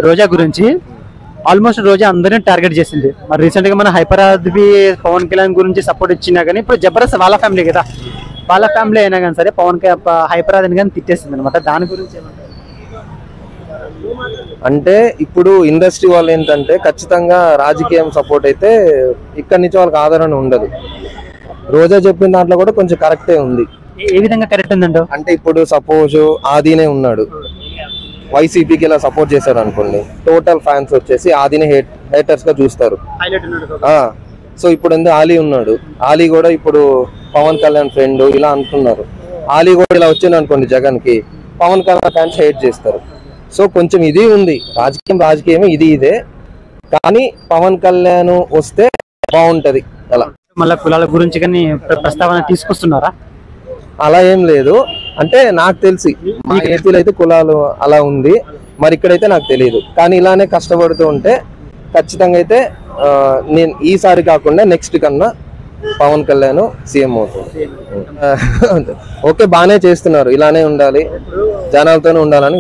రోజా గురించి ఆల్మోస్ట్ రోజా అందరినీ టార్గెట్ చేసింది. మరి రీసెంట్ గా మన హైపరాద్వి పవన్ కళ్యాణ్ గురించి సపోర్ట్ ఇచ్చినా కానీ ఇప్పుడు జబర్దస్త్ వాళ్ళ ఫ్యామిలీ కదా, వాళ్ళ ఫ్యామిలీ అయినా కానీ సరే హైపరాద్ని కానీ తిట్టేసింది అనమాట. దాని గురించి అంటే ఇప్పుడు ఇండస్ట్రీ వాళ్ళు ఏంటంటే ఖచ్చితంగా రాజకీయం సపోర్ట్ అయితే ఇక్కడి నుంచి వాళ్ళకి ఆదరణ ఉండదు. రోజా చెప్పిన దాంట్లో కూడా కొంచెం కరెక్టే ఉంది. ఏ విధంగా కరెక్ట్ ఉందంట అంటే ఇప్పుడు సపోజ్ ఆదినే ఉన్నాడు, వైసీపీకి ఇలా సపోర్ట్ చేశారు అనుకోండి, టోటల్ ఫ్యాన్స్ వచ్చేసి ఆదిని హేటర్స్ గా చూస్తారు. సో ఇప్పుడు ఆలీ ఉన్నాడు, ఆలీ కూడా ఇప్పుడు పవన్ కళ్యాణ్ ఫ్రెండ్ ఇలా అంటున్నారు. ఆలీ కూడా ఇలా వచ్చింది అనుకోండి జగన్ కి, పవన్ కళ్యాణ్ ఫ్యాన్స్ హేట్ చేస్తారు. సో కొంచెం ఇది ఉంది, రాజకీయమే ఇదే. కానీ పవన్ కళ్యాణ్ వస్తే బాగుంటది. అలా మళ్ళీ కులాల గురించి కానీ ప్రస్తావన తీసుకొస్తున్నారా? అలా ఏం లేదు. అంటే నాకు తెలిసి మా ఏపీలో అయితే కులాలు అలా ఉంది, మరి ఇక్కడైతే నాకు తెలియదు. కానీ ఇలానే కష్టపడుతూ ఉంటే ఖచ్చితంగా అయితే నేను ఈసారి కాకుండా నెక్స్ట్ కన్నా పవన్ కళ్యాణ్ సీఎం అవుతుంది. ఓకే, బాగానే చేస్తున్నారు, ఇలానే ఉండాలి, జనాలతోనే ఉండాలని